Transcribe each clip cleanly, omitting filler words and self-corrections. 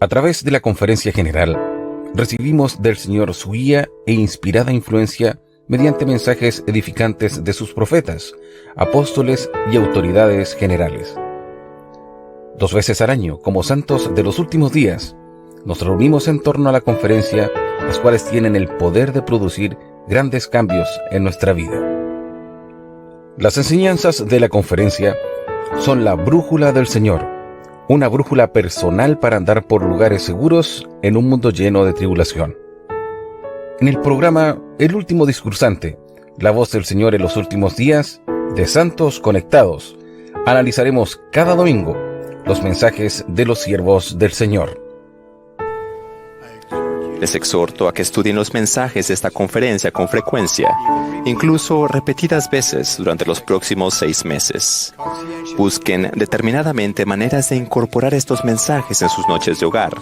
A través de la conferencia general, recibimos del Señor su guía e inspirada influencia mediante mensajes edificantes de sus profetas, apóstoles y autoridades generales. 2 veces al año, como santos de los últimos días, nos reunimos en torno a la conferencia, las cuales tienen el poder de producir grandes cambios en nuestra vida. Las enseñanzas de la conferencia son la brújula del Señor, una brújula personal para andar por lugares seguros en un mundo lleno de tribulación. En el programa El último discursante, la voz del Señor en los últimos días, de Santos Conectados, analizaremos cada domingo los mensajes de los siervos del Señor. Les exhorto a que estudien los mensajes de esta conferencia con frecuencia, incluso repetidas veces durante los próximos 6 meses. Busquen determinadamente maneras de incorporar estos mensajes en sus noches de hogar,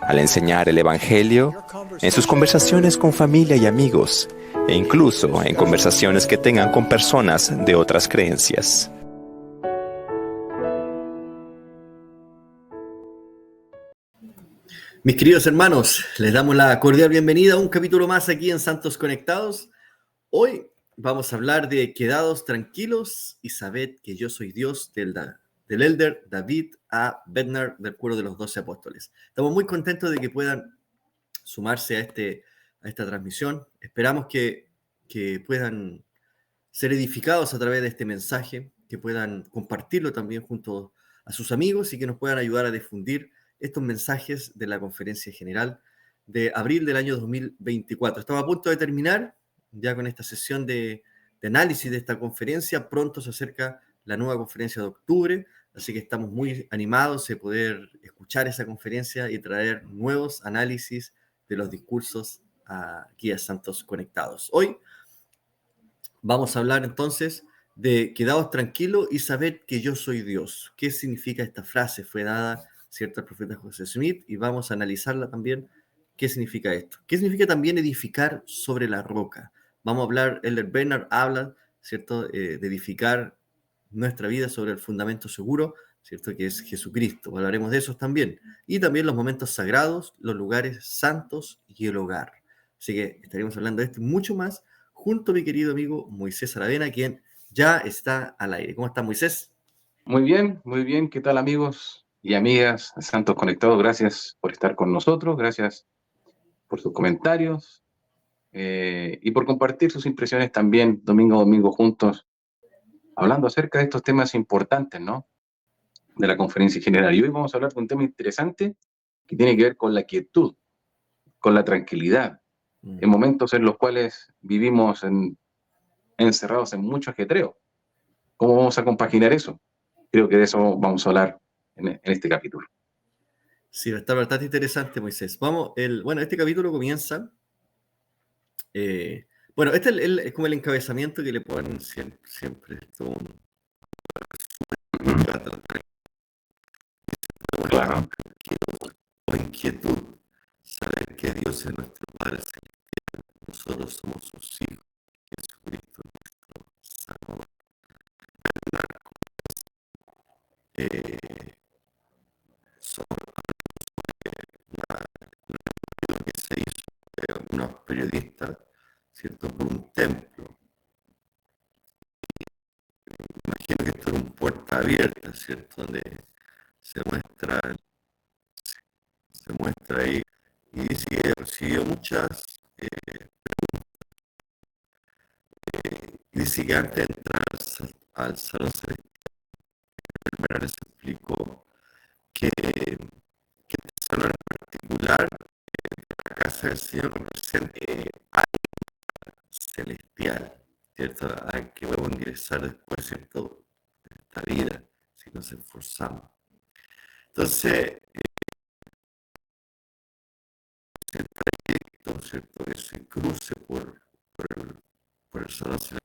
al enseñar el Evangelio, en sus conversaciones con familia y amigos, e incluso en conversaciones que tengan con personas de otras creencias. Mis queridos hermanos, les damos la cordial bienvenida a un capítulo más aquí en Santos Conectados. Hoy vamos a hablar de quedados tranquilos y sabed que yo soy Dios del elder David A. Bednar del Cuerno de los 12 Apóstoles. Estamos muy contentos de que puedan sumarse a esta transmisión. Esperamos que puedan ser edificados a través de este mensaje, que puedan compartirlo también junto a sus amigos y que nos puedan ayudar a difundir estos mensajes de la conferencia general de abril del año 2024. Estamos a punto de terminar ya con esta sesión de análisis de esta conferencia. Pronto se acerca la nueva conferencia de octubre, así que estamos muy animados de poder escuchar esa conferencia y traer nuevos análisis de los discursos aquí a Santos Conectados. Hoy vamos a hablar entonces de quedaos tranquilos y sabed que yo soy Dios. ¿Qué significa esta frase? Fue dada, ¿cierto?, al profeta José Smith, y vamos a analizarla también. ¿Qué significa esto? ¿Qué significa también edificar sobre la roca? Vamos a hablar, Elder Bernard habla, ¿cierto?, de edificar nuestra vida sobre el fundamento seguro, ¿cierto?, que es Jesucristo. Hablaremos de esos también. Y también los momentos sagrados, los lugares santos y el hogar. Así que estaremos hablando de esto y mucho más junto a mi querido amigo Moisés Aravena, quien ya está al aire. ¿Cómo está, Moisés? Muy bien, muy bien. ¿Qué tal, amigos y amigas de Santos Conectados? Gracias por estar con nosotros, gracias por sus comentarios y por compartir sus impresiones también domingo a domingo juntos, hablando acerca de estos temas importantes, ¿no?, de la conferencia general. Y hoy vamos a hablar de un tema interesante que tiene que ver con la quietud, con la tranquilidad, en momentos en los cuales vivimos encerrados en mucho ajetreo. ¿Cómo vamos a compaginar eso? Creo que de eso vamos a hablar en este capítulo. Sí, está bastante interesante, Moisés. Bueno, este capítulo comienza. Bueno, este es como el encabezamiento que le ponen siempre. Claro. O inquietud, saber que Dios es nuestro Padre Celestial, nosotros somos sus hijos, Jesucristo nuestro Salvador. Sobre lo que se hizo unos periodistas, ¿cierto?, por un templo. Imagino que esto era una puerta abierta, ¿cierto?, donde se muestra ahí, y dice que recibió muchas dice que antes de entrar al salón celestial, el hermano les explicó que este salón en particular, la casa del Señor, representa algo celestial, ¿cierto?, al que podemos ingresar después, ¿cierto?, de esta vida, si nos esforzamos. Entonces, el trayecto, ¿cierto?, que se cruce por el salón celestial,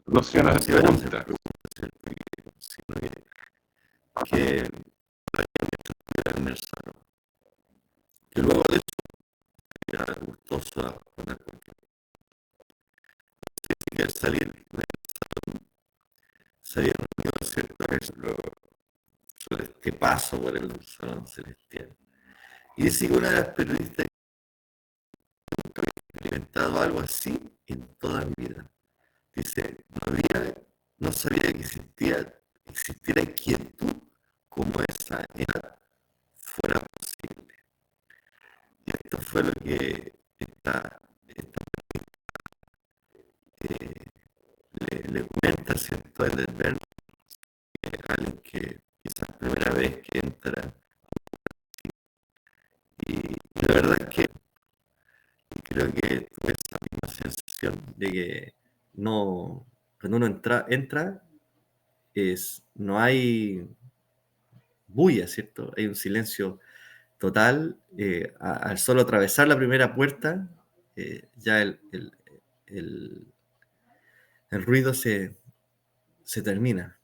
No sé, no se van a hacer preguntas, ¿cierto?, sino que en el salón, que luego de eso era gustoso a poner cualquier que al salir del salón se había reunido, ¿cierto?, sobre este paso por el salón celestial. Y dice que una de las periodistas nunca había experimentado algo así en toda mi vida. Dice, no sabía que existiera quietud como esa era fuera posible. Y esto fue lo que esta le comenta, ¿cierto? A Elder Bernard, alguien que quizás primera vez que entra. Y la verdad es que creo que tuve esa misma sensación de que no, cuando uno entra no hay bulla, ¿cierto? Hay un silencio total. Al solo atravesar la primera puerta, ya el, el ruido se termina.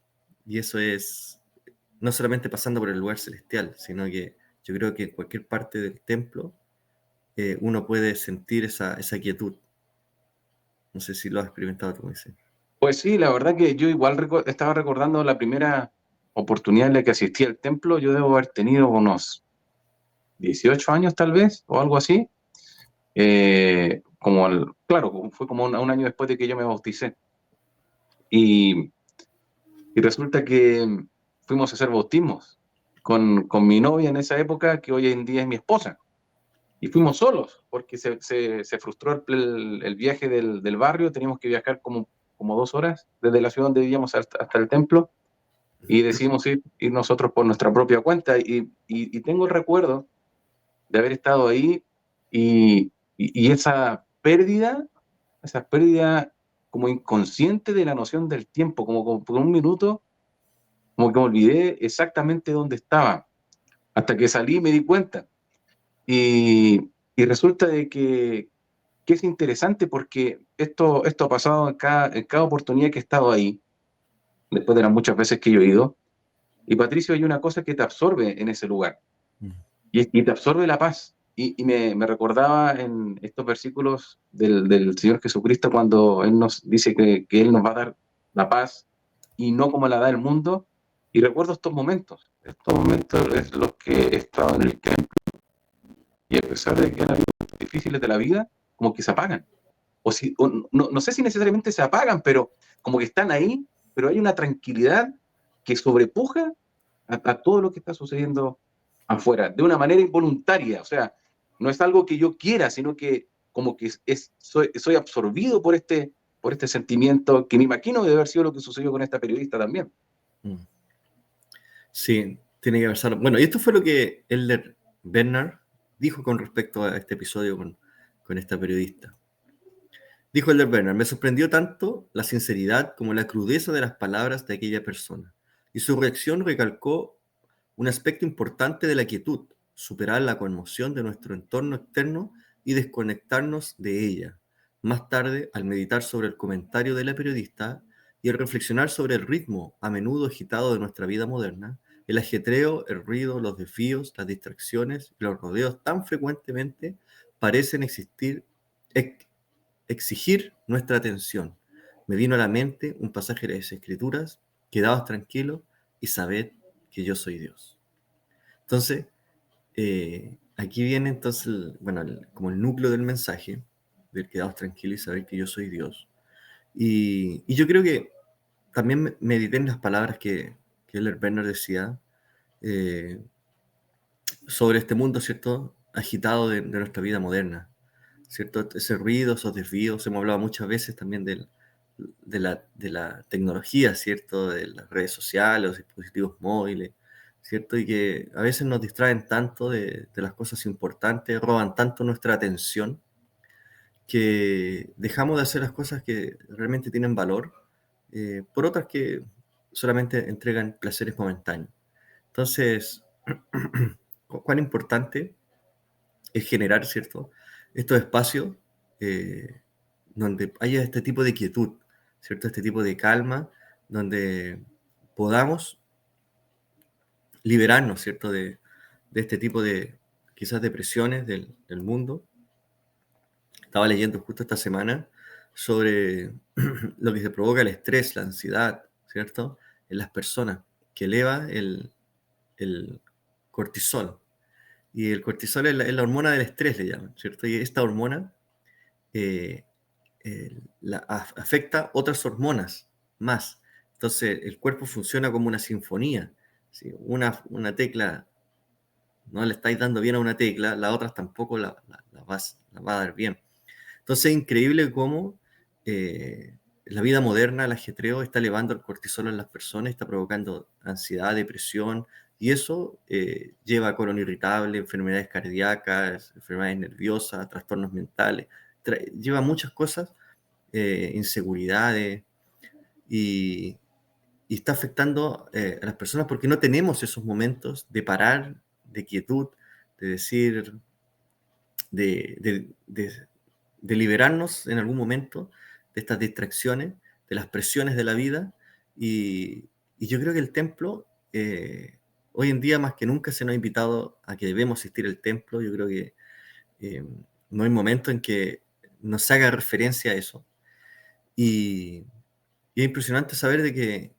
Y eso es no solamente pasando por el lugar celestial, sino que yo creo que en cualquier parte del templo uno puede sentir esa quietud. No sé si lo has experimentado tú, Moisés. Pues sí, la verdad que yo igual estaba recordando la primera oportunidad en la que asistí al templo. Yo debo haber tenido unos 18 años tal vez, o algo así. Claro, fue como un año después de que yo me bauticé. Y, y resulta que fuimos a hacer bautismos con mi novia en esa época, que hoy en día es mi esposa. Y fuimos solos, porque se frustró el viaje del barrio. Teníamos que viajar como 2 horas desde la ciudad donde vivíamos hasta el templo. Y decidimos ir nosotros por nuestra propia cuenta. Y tengo el recuerdo de haber estado ahí y esa pérdida como inconsciente de la noción del tiempo, como por un minuto, como que me olvidé exactamente dónde estaba, hasta que salí y me di cuenta. Y resulta de que es interesante porque esto ha pasado en cada oportunidad que he estado ahí, después de las muchas veces que yo he ido. Y Patricio, hay una cosa que te absorbe en ese lugar, y te absorbe la paz. Y me recordaba en estos versículos del Señor Jesucristo cuando Él nos dice que Él nos va a dar la paz y no como la da el mundo. Y recuerdo estos momentos es los que he estado en el templo, y a pesar de que en los momentos difíciles de la vida, como que se apagan. No sé si necesariamente se apagan, pero como que están ahí, pero hay una tranquilidad que sobrepuja a todo lo que está sucediendo afuera, de una manera involuntaria. O sea, no es algo que yo quiera, sino que como que soy absorbido por este sentimiento, que me imagino debe haber sido lo que sucedió con esta periodista también. Sí, tiene que pasar. Bueno, y esto fue lo que Elder Bernard dijo con respecto a este episodio con esta periodista. Dijo Elder Bernard, me sorprendió tanto la sinceridad como la crudeza de las palabras de aquella persona, y su reacción recalcó un aspecto importante de la quietud, superar la conmoción de nuestro entorno externo y desconectarnos de ella. Más tarde, al meditar sobre el comentario de la periodista y al reflexionar sobre el ritmo a menudo agitado de nuestra vida moderna, el ajetreo, el ruido, los desvíos, las distracciones y los rodeos tan frecuentemente parecen exigir nuestra atención. Me vino a la mente un pasaje de las Escrituras: quedaos tranquilos y sabed que yo soy Dios. Entonces, aquí viene entonces, como el núcleo del mensaje, del quedaos tranquilos y sabed que yo soy Dios. Y yo creo que también medité en las palabras que Elder Bernard decía eh, sobre este mundo, ¿cierto?, agitado de nuestra vida moderna, ¿cierto? Ese ruido, esos desvíos. Hemos hablado muchas veces también de la tecnología, ¿cierto? De las redes sociales, los dispositivos móviles, ¿cierto? Y que a veces nos distraen tanto de las cosas importantes, roban tanto nuestra atención, que dejamos de hacer las cosas que realmente tienen valor por otras que solamente entregan placeres momentáneos. Entonces, cuán importante es generar, ¿cierto?, estos espacios donde haya este tipo de quietud, ¿cierto?, este tipo de calma, donde podamos liberarnos, ¿cierto?, de este tipo de, quizás, de presiones del mundo. Estaba leyendo justo esta semana sobre lo que se provoca el estrés, la ansiedad, ¿cierto?, en las personas, que eleva el cortisol. Y el cortisol es la hormona del estrés, le llaman, ¿cierto? Y esta hormona eh, afecta otras hormonas más. Entonces, el cuerpo funciona como una sinfonía. Si una tecla no le estáis dando bien a una tecla, las otras tampoco la va a dar bien. Entonces, es increíble cómo la vida moderna, el ajetreo, está elevando el cortisol en las personas, está provocando ansiedad, depresión, y eso lleva a colon irritable, enfermedades cardíacas, enfermedades nerviosas, trastornos mentales, lleva muchas cosas, inseguridades, y, y está afectando a las personas porque no tenemos esos momentos de parar, de quietud, de decir, de liberarnos en algún momento de estas distracciones, de las presiones de la vida. Y yo creo que el templo, hoy en día más que nunca se nos ha invitado a que debemos asistir al templo. Yo creo que eh, no hay momento en que nos haga referencia a eso. Y, y es impresionante saber de que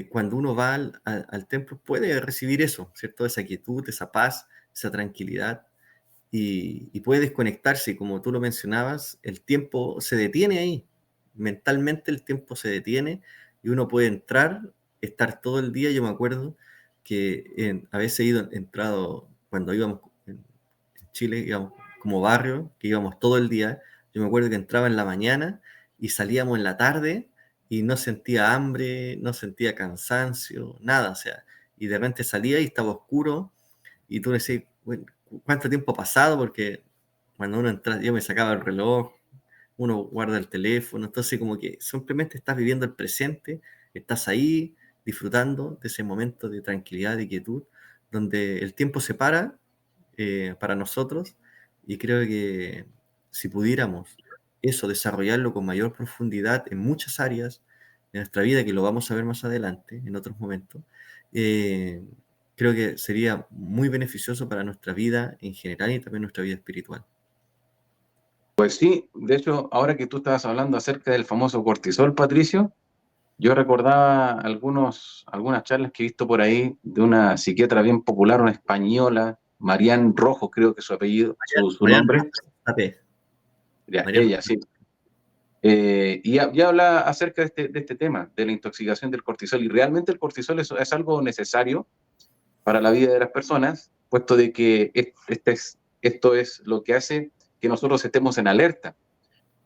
cuando uno va al templo puede recibir eso, ¿cierto? Esa quietud, esa paz, esa tranquilidad, y puede desconectarse. Y como tú lo mencionabas, el tiempo se detiene ahí. Mentalmente el tiempo se detiene y uno puede entrar, estar todo el día. Yo me acuerdo que a veces entrado, cuando íbamos en Chile, íbamos como barrio, que íbamos todo el día. Yo me acuerdo que entraba en la mañana y salíamos en la tarde y no sentía hambre, no sentía cansancio, nada. O sea, y de repente salía y estaba oscuro y tú decís, bueno, ¿cuánto tiempo ha pasado? Porque cuando uno entra, yo me sacaba el reloj, uno guarda el teléfono, entonces como que simplemente estás viviendo el presente, estás ahí disfrutando de ese momento de tranquilidad y quietud, donde el tiempo se para nosotros, y creo que si pudiéramos eso, desarrollarlo con mayor profundidad en muchas áreas de nuestra vida, que lo vamos a ver más adelante, en otros momentos, eh, creo que sería muy beneficioso para nuestra vida en general y también nuestra vida espiritual. Pues sí, de hecho, ahora que tú estabas hablando acerca del famoso cortisol, Patricio, yo recordaba algunas charlas que he visto por ahí de una psiquiatra bien popular, una española, Marian Rojo, creo que su apellido, su Mariano nombre. AP, Ya, Mariano. ella, sí. Y habla acerca de este tema, de la intoxicación del cortisol. Y realmente el cortisol es algo necesario para la vida de las personas, puesto de que esto es lo que hace que nosotros estemos en alerta,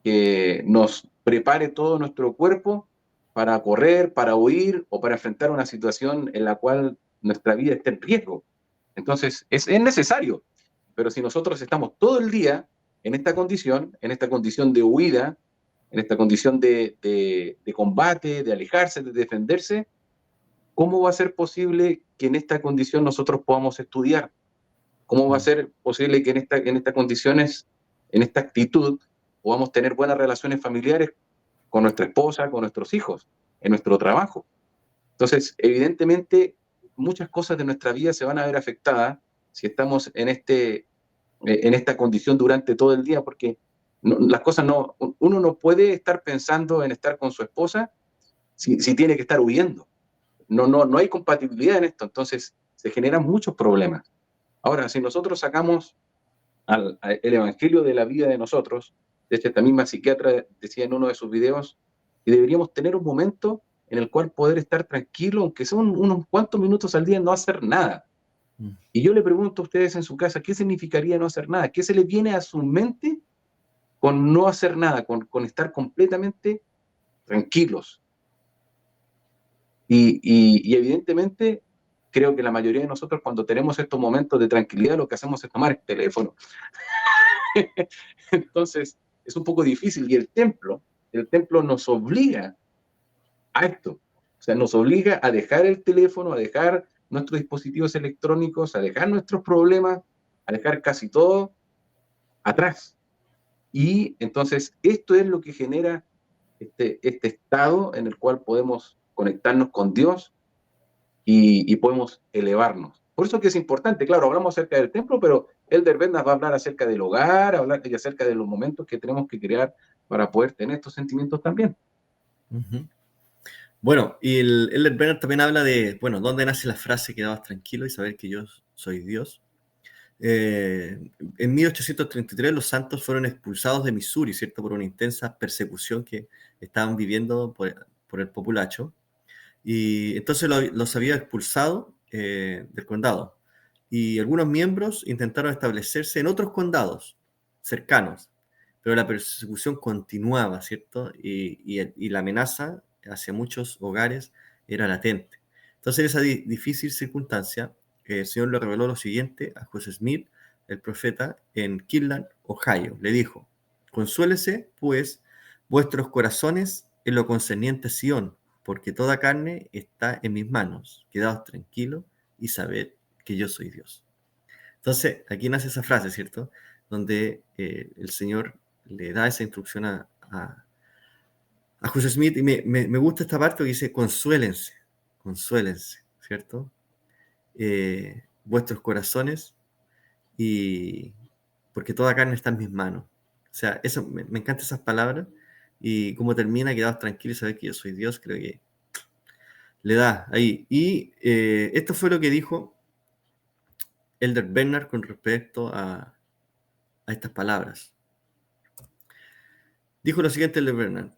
que nos prepare todo nuestro cuerpo para correr, para huir o para enfrentar una situación en la cual nuestra vida esté en riesgo. Entonces, es necesario, pero si nosotros estamos todo el día en esta condición de huida, en esta condición de combate, de alejarse, de defenderse, ¿cómo va a ser posible que en esta condición nosotros podamos estudiar? ¿Cómo va a ser posible que en estas condiciones, en esta actitud, podamos tener buenas relaciones familiares con nuestra esposa, con nuestros hijos, en nuestro trabajo? Entonces, evidentemente, muchas cosas de nuestra vida se van a ver afectadas si estamos en esta condición durante todo el día, porque las cosas no, uno no puede estar pensando en estar con su esposa si tiene que estar huyendo. No hay compatibilidad en esto, entonces se generan muchos problemas. Ahora, si nosotros sacamos el evangelio de la vida de nosotros, de hecho, esta misma psiquiatra decía en uno de sus videos que deberíamos tener un momento en el cual poder estar tranquilo, aunque son unos cuantos minutos al día, no hacer nada. Y yo le pregunto a ustedes en su casa, ¿qué significaría no hacer nada? ¿Qué se les viene a su mente con no hacer nada, con estar completamente tranquilos? Y evidentemente creo que la mayoría de nosotros cuando tenemos estos momentos de tranquilidad lo que hacemos es tomar el teléfono. Entonces es un poco difícil y el templo nos obliga a esto. O sea, nos obliga a dejar el teléfono, a dejar nuestros dispositivos electrónicos, a dejar nuestros problemas, a dejar casi todo atrás. Y entonces esto es lo que genera este estado en el cual podemos conectarnos con Dios y podemos elevarnos. Por eso que es importante, claro, hablamos acerca del templo, pero Elder Ben nos va a hablar acerca del hogar, hablar y acerca de los momentos que tenemos que crear para poder tener estos sentimientos también. Bueno, y el Elder Brenner también habla de, bueno, dónde nace la frase quedabas tranquilo y saber que yo soy Dios. En 1833 los santos fueron expulsados de Missouri, ¿cierto? Por una intensa persecución que estaban viviendo por el populacho. Y entonces los había expulsado del condado. Y algunos miembros intentaron establecerse en otros condados cercanos, pero la persecución continuaba, ¿cierto? Y la amenaza hacia muchos hogares era latente. Entonces, en esa difícil circunstancia, el Señor le reveló lo siguiente a José Smith, el profeta, en Kirtland, Ohio. Le dijo: consuélese, pues, vuestros corazones en lo concerniente a Sión, porque toda carne está en mis manos. Quedaos tranquilos y sabed que yo soy Dios. Entonces, aquí nace esa frase, ¿cierto? Donde el Señor le da esa instrucción a José Smith, y me gusta esta parte que dice: consuélense, ¿cierto? Vuestros corazones, y porque toda carne está en mis manos. O sea, eso, me encantan esas palabras, y cómo termina: quedaos tranquilos y sabed que yo soy Dios. Creo que le da ahí. Y esto fue lo que dijo Elder Bernard con respecto a estas palabras. Dijo lo siguiente Elder Bernard: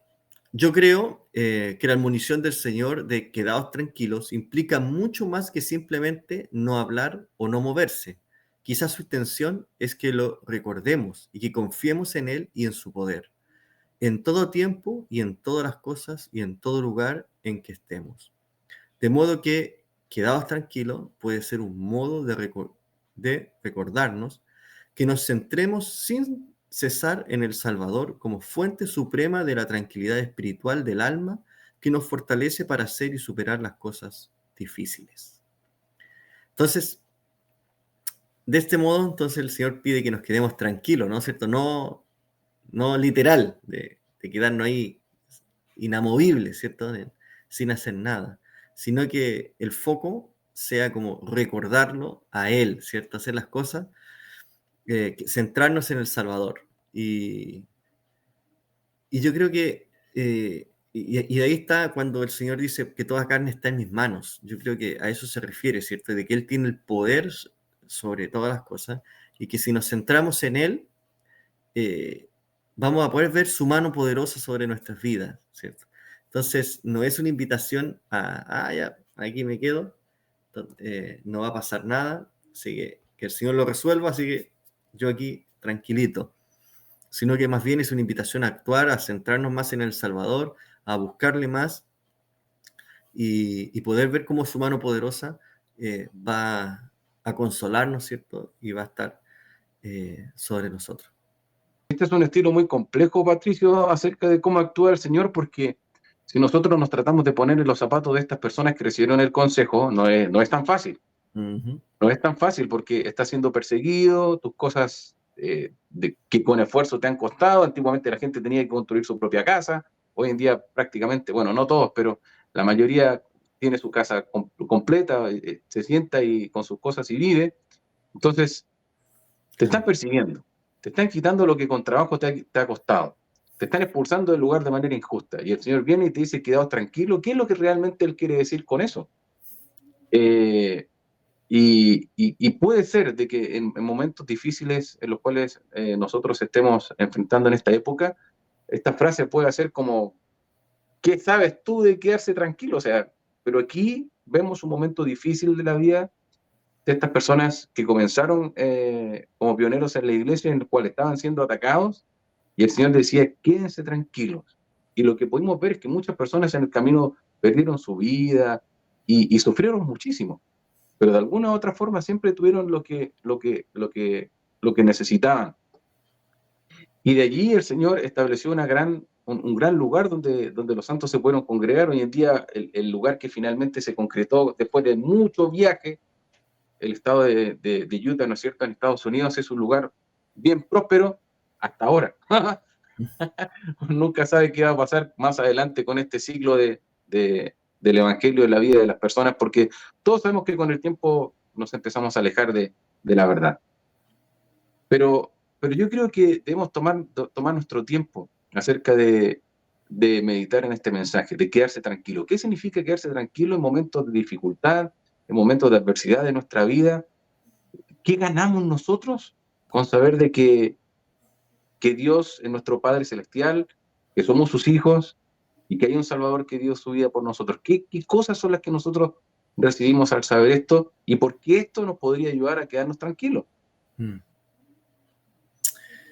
yo creo que la admonición del Señor de quedaos tranquilos implica mucho más que simplemente no hablar o no moverse. Quizás su intención es que lo recordemos y que confiemos en Él y en su poder, en todo tiempo y en todas las cosas y en todo lugar en que estemos. De modo que quedaos tranquilos puede ser un modo de recordarnos que nos centremos sin cesar en el Salvador como fuente suprema de la tranquilidad espiritual del alma, que nos fortalece para hacer y superar las cosas difíciles. Entonces, de este modo, entonces el Señor pide que nos quedemos tranquilos, ¿no es cierto? No literal, de quedarnos ahí inamovibles, ¿cierto? Sin hacer nada, sino que el foco sea como recordarlo a Él, ¿cierto? Hacer las cosas, centrarnos en el Salvador. Y yo creo que, y ahí está cuando el Señor dice que toda carne está en mis manos. Yo creo que a eso se refiere, ¿cierto? De que Él tiene el poder sobre todas las cosas, y que si nos centramos en Él, vamos a poder ver su mano poderosa sobre nuestras vidas, ¿cierto? Entonces, no es una invitación a ya, aquí me quedo, no va a pasar nada, así que el Señor lo resuelva, así que yo aquí tranquilito, sino que más bien es una invitación a actuar, a centrarnos más en el Salvador, a buscarle más, y poder ver cómo su mano poderosa va a consolarnos, ¿cierto? Y va a estar sobre nosotros. Este es un estilo muy complejo, Patricio, acerca de cómo actúa el Señor, porque si nosotros nos tratamos de poner en los zapatos de estas personas que recibieron el consejo, no es tan fácil. Uh-huh. No es tan fácil porque estás siendo perseguido, tus cosas que con esfuerzo te han costado. Antiguamente la gente tenía que construir su propia casa. Hoy en día prácticamente, bueno, no todos, pero la mayoría tiene su casa completa, se sienta y con sus cosas y vive. Entonces, te están persiguiendo, te están quitando lo que con trabajo te ha costado, te están expulsando del lugar de manera injusta. Y el Señor viene y te dice: quedaos tranquilo. ¿Qué es lo que realmente Él quiere decir con eso? Y puede ser de que en momentos difíciles en los cuales nosotros estemos enfrentando en esta época, esta frase puede ser como: ¿qué sabes tú de quedarse tranquilo? O sea, pero aquí vemos un momento difícil de la vida de estas personas que comenzaron como pioneros en la iglesia, en el cual estaban siendo atacados, y el Señor decía: quédense tranquilos. Y lo que pudimos ver es que muchas personas en el camino perdieron su vida y sufrieron muchísimo, pero de alguna u otra forma siempre tuvieron lo que necesitaban. Y de allí el Señor estableció un gran lugar donde los santos se pudieron congregar. Hoy en día el lugar que finalmente se concretó después de mucho viaje, el estado de Utah, ¿no es cierto?, en Estados Unidos, es un lugar bien próspero hasta ahora. Nunca sabe qué va a pasar más adelante con este ciclo del Evangelio de la vida de las personas, porque todos sabemos que con el tiempo nos empezamos a alejar de la verdad. Pero yo creo que debemos tomar nuestro tiempo acerca de meditar en este mensaje, de quedarse tranquilo. ¿Qué significa quedarse tranquilo en momentos de dificultad, en momentos de adversidad de nuestra vida? ¿Qué ganamos nosotros con saber de que Dios es nuestro Padre Celestial, que somos sus hijos y que hay un Salvador que dio su vida por nosotros? ¿Qué cosas son las que nosotros recibimos al saber esto y por qué esto nos podría ayudar a quedarnos tranquilos? Mm.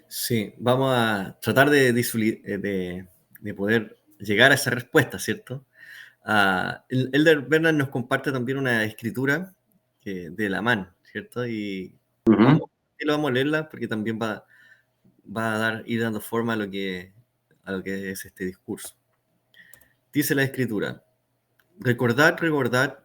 Sí, vamos a tratar de poder llegar a esa respuesta, ¿cierto? Elder Bernard nos comparte también una escritura de Lamán, ¿cierto? Y Ujú. vamos a leerla porque también va a ir dando forma a lo que es este discurso. Dice la escritura: recordad, recordad,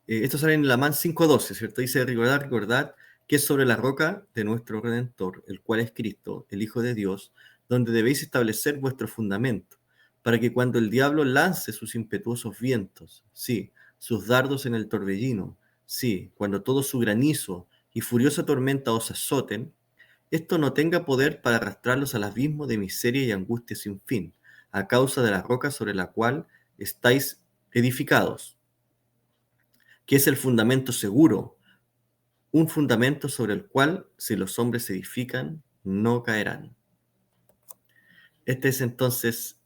esto sale en Lamán 5:12, ¿cierto? Dice: recordad, recordad que es sobre la roca de nuestro Redentor, el cual es Cristo, el Hijo de Dios, donde debéis establecer vuestro fundamento, para que cuando el diablo lance sus impetuosos vientos, sí, sus dardos en el torbellino, sí, cuando todo su granizo y furiosa tormenta os azoten, esto no tenga poder para arrastrarlos al abismo de miseria y angustia sin fin, a causa de la roca sobre la cual estáis edificados, que es el fundamento seguro, un fundamento sobre el cual, si los hombres se edifican, no caerán. Este es entonces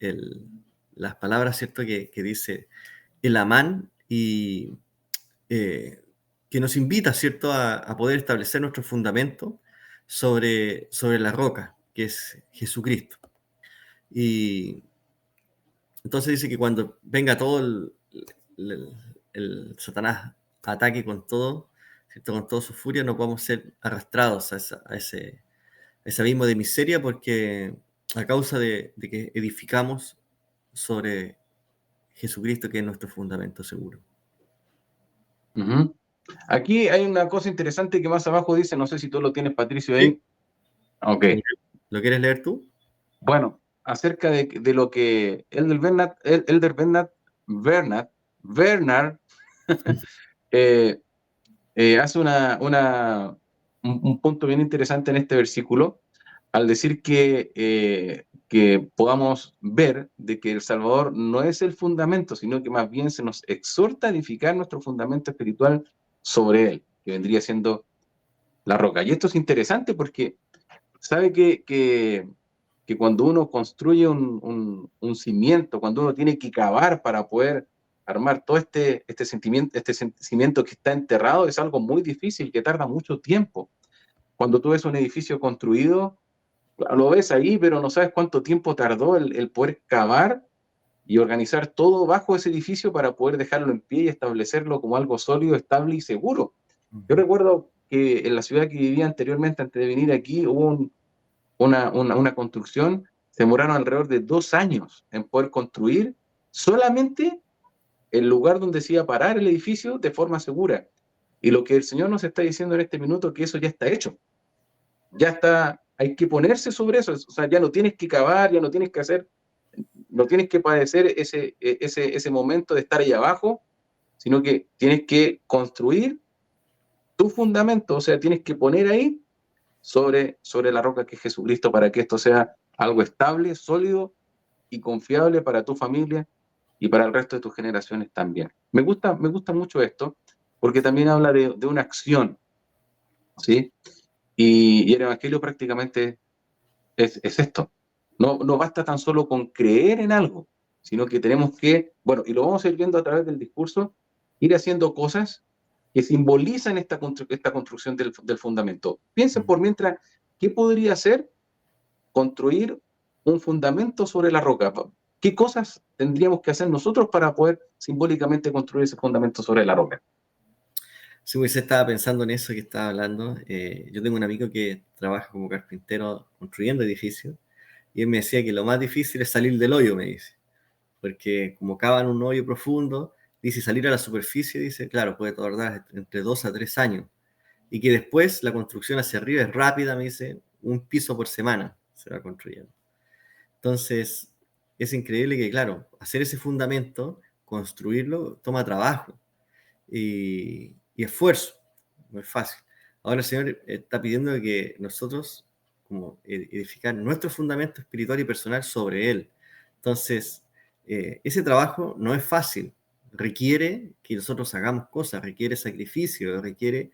las palabras, ¿cierto?, que dice el Amán y que nos invita, ¿cierto?, a poder establecer nuestro fundamento sobre la roca, que es Jesucristo. Y entonces dice que cuando venga todo el Satanás ataque con todo, ¿cierto?, con toda su furia, no podemos ser arrastrados a ese abismo de miseria, porque a causa de que edificamos sobre Jesucristo, que es nuestro fundamento seguro. Ujú. Aquí hay una cosa interesante que más abajo dice, no sé si tú lo tienes, Patricio, Sí. ahí. Ok. ¿Lo quieres leer tú? Bueno, acerca de lo que Elder Bernard eh, hace un punto bien interesante en este versículo, al decir que podamos ver de que el Salvador no es el fundamento, sino que más bien se nos exhorta a edificar nuestro fundamento espiritual sobre él, que vendría siendo la roca. Y esto es interesante porque sabe que cuando uno construye un cimiento, cuando uno tiene que cavar para poder armar todo este cimiento que está enterrado, es algo muy difícil, que tarda mucho tiempo. Cuando tú ves un edificio construido, lo ves ahí, pero no sabes cuánto tiempo tardó el poder cavar y organizar todo bajo ese edificio para poder dejarlo en pie y establecerlo como algo sólido, estable y seguro. Yo recuerdo que en la ciudad que vivía anteriormente, antes de venir aquí, hubo una construcción, se demoraron alrededor de 2 años en poder construir solamente el lugar donde se iba a parar el edificio de forma segura. Y lo que el Señor nos está diciendo en este minuto, que eso ya está hecho. Ya está, hay que ponerse sobre eso. O sea, ya no tienes que cavar, ya no tienes que hacer, no tienes que padecer ese momento de estar ahí abajo, sino que tienes que construir tu fundamento, o sea, tienes que poner ahí sobre la roca que es Jesucristo para que esto sea algo estable, sólido y confiable para tu familia y para el resto de tus generaciones también. Me gusta mucho esto porque también habla de una acción, ¿sí? Y el Evangelio prácticamente es esto. No basta tan solo con creer en algo, sino que tenemos que, bueno, y lo vamos a ir viendo a través del discurso, ir haciendo cosas que simbolizan esta construcción del fundamento. Piensen por mientras, ¿qué podría ser construir un fundamento sobre la roca? ¿Qué cosas tendríamos que hacer nosotros para poder simbólicamente construir ese fundamento sobre la roca? Sí, pues estaba pensando en eso que estaba hablando. Yo tengo un amigo que trabaja como carpintero construyendo edificios, y él me decía que lo más difícil es salir del hoyo, me dice, porque como cavan un hoyo profundo, dice, salir a la superficie, dice, claro, puede tardar entre 2 a 3 años, y que después la construcción hacia arriba es rápida, me dice, un piso por semana se va construyendo. Entonces, es increíble que, claro, hacer ese fundamento, construirlo, toma trabajo y esfuerzo, no es fácil. Ahora el Señor está pidiendo que nosotros, como edificar nuestro fundamento espiritual y personal sobre Él. Entonces, ese trabajo no es fácil, requiere que nosotros hagamos cosas, requiere sacrificio, requiere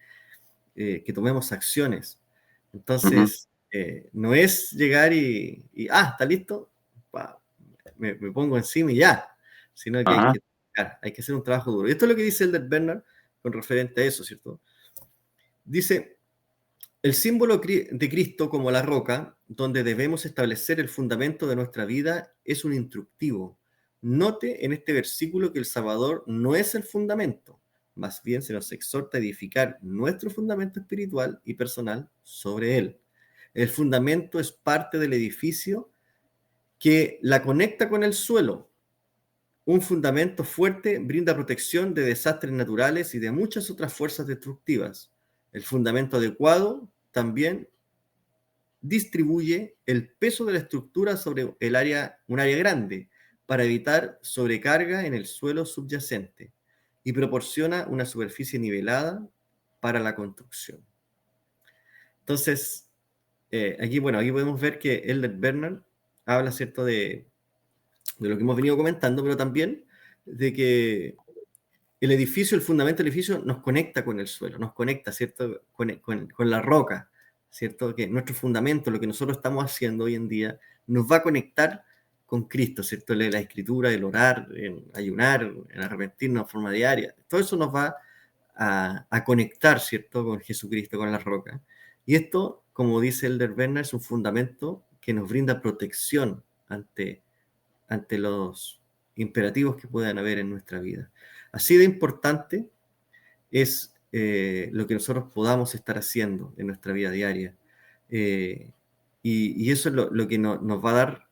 que tomemos acciones. Ujú. Entonces, no es llegar ¿está listo? Pa, me pongo encima y ya, sino que Ajá. hay que hacer un trabajo duro. Y esto es lo que dice Elder Bernard con referente a eso, ¿cierto? Dice, el símbolo de Cristo como la roca, donde debemos establecer el fundamento de nuestra vida, es un instructivo. Note en este versículo que el Salvador no es el fundamento, más bien se nos exhorta a edificar nuestro fundamento espiritual y personal sobre él. El fundamento es parte del edificio que la conecta con el suelo. Un fundamento fuerte brinda protección de desastres naturales y de muchas otras fuerzas destructivas. El fundamento adecuado también distribuye el peso de la estructura sobre un área grande para evitar sobrecarga en el suelo subyacente y proporciona una superficie nivelada para la construcción. Entonces, aquí podemos ver que Elder Bernard habla, ¿cierto?, de lo que hemos venido comentando, pero también de que el fundamento del edificio nos conecta con el suelo, nos conecta, ¿cierto?, con la roca, ¿cierto? Que nuestro fundamento, lo que nosotros estamos haciendo hoy en día, nos va a conectar con Cristo, ¿cierto? La escritura, el orar, en ayunar, en arrepentirnos de forma diaria, todo eso nos va a conectar, ¿cierto?, con Jesucristo, con la roca. Y esto, como dice Elder Bernard, es un fundamento que nos brinda protección ante los imperativos que puedan haber en nuestra vida. Así de importante es lo que nosotros podamos estar haciendo en nuestra vida diaria. Y eso es lo que nos va a dar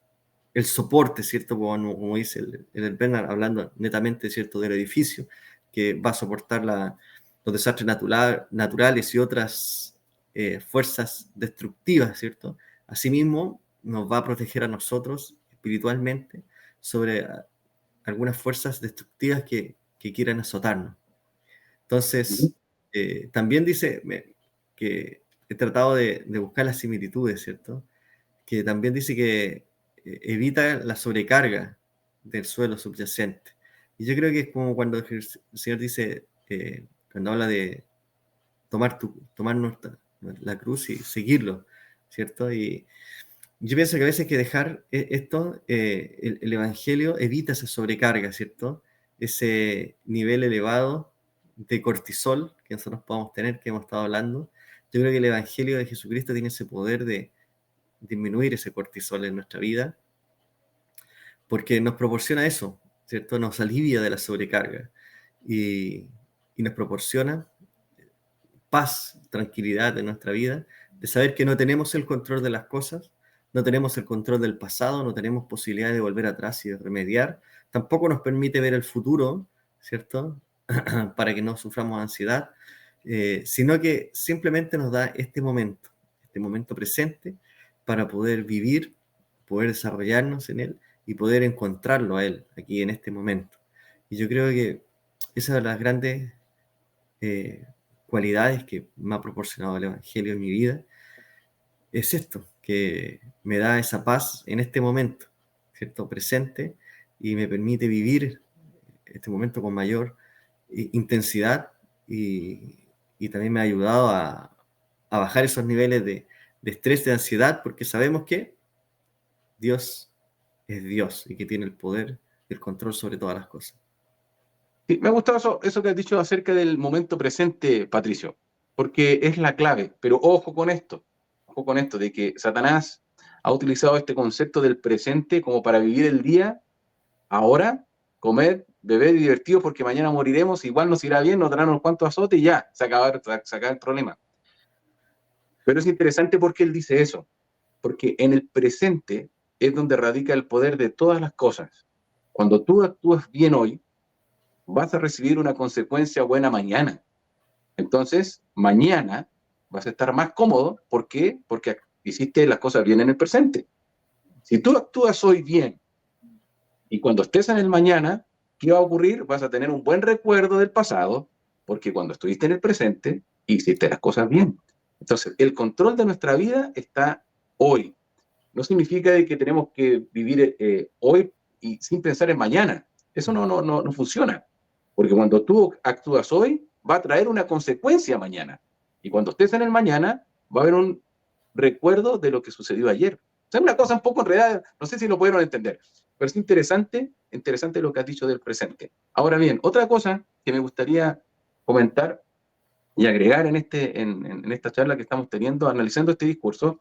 el soporte, ¿cierto? Como dice el Bernard, hablando netamente, ¿cierto?, del edificio, que va a soportar los desastres naturales y otras fuerzas destructivas, ¿cierto? Asimismo, nos va a proteger a nosotros espiritualmente sobre algunas fuerzas destructivas que quieran azotarnos. Ujú. Entonces, también dice que he tratado de buscar las similitudes, ¿cierto? Que también dice que evita la sobrecarga del suelo subyacente. Y yo creo que es como cuando el Señor dice, cuando habla de tomar la cruz y seguirlo, ¿cierto? Y yo pienso que a veces hay que dejar esto, el Evangelio evita esa sobrecarga, ¿cierto? Ese nivel elevado de cortisol que nosotros podamos tener, que hemos estado hablando. Yo creo que el Evangelio de Jesucristo tiene ese poder de disminuir ese cortisol en nuestra vida, porque nos proporciona eso, ¿cierto? Nos alivia de la sobrecarga y nos proporciona paz, tranquilidad en nuestra vida, de saber que no tenemos el control de las cosas, no tenemos el control del pasado, no tenemos posibilidad de volver atrás y de remediar, tampoco nos permite ver el futuro, ¿cierto? Para que no suframos ansiedad, sino que simplemente nos da este momento presente, para poder vivir, poder desarrollarnos en él y poder encontrarlo a él aquí en este momento. Y yo creo que esa es las grandes eh, cualidades que me ha proporcionado el Evangelio en mi vida, es esto, que me da esa paz en este momento, ¿cierto? Presente, y me permite vivir este momento con mayor intensidad y también me ha ayudado a bajar esos niveles de estrés, de ansiedad, porque sabemos que Dios es Dios y que tiene el poder y el control sobre todas las cosas. Sí, me ha gustado eso que has dicho acerca del momento presente, Patricio, porque es la clave. Pero ojo con esto, de que Satanás ha utilizado este concepto del presente como para vivir el día, ahora, comer, beber y divertido, porque mañana moriremos, igual nos irá bien, nos darán unos cuantos azotes y ya, se acaba el problema. Pero es interesante porque él dice eso, porque en el presente es donde radica el poder de todas las cosas. Cuando tú actúas bien hoy, vas a recibir una consecuencia buena mañana. Entonces, mañana vas a estar más cómodo. ¿Por qué? Porque hiciste las cosas bien en el presente. Si tú actúas hoy bien y cuando estés en el mañana, ¿qué va a ocurrir? Vas a tener un buen recuerdo del pasado, porque cuando estuviste en el presente, hiciste las cosas bien. Entonces, el control de nuestra vida está hoy. No significa que tenemos que vivir hoy y sin pensar en mañana. Eso no funciona. Porque cuando tú actúas hoy, va a traer una consecuencia mañana. Y cuando estés en el mañana, va a haber un recuerdo de lo que sucedió ayer. O sea, una cosa un poco enredada, no sé si lo pudieron entender, pero es interesante, interesante lo que has dicho del presente. Ahora bien, otra cosa que me gustaría comentar y agregar en esta charla que estamos teniendo, analizando este discurso,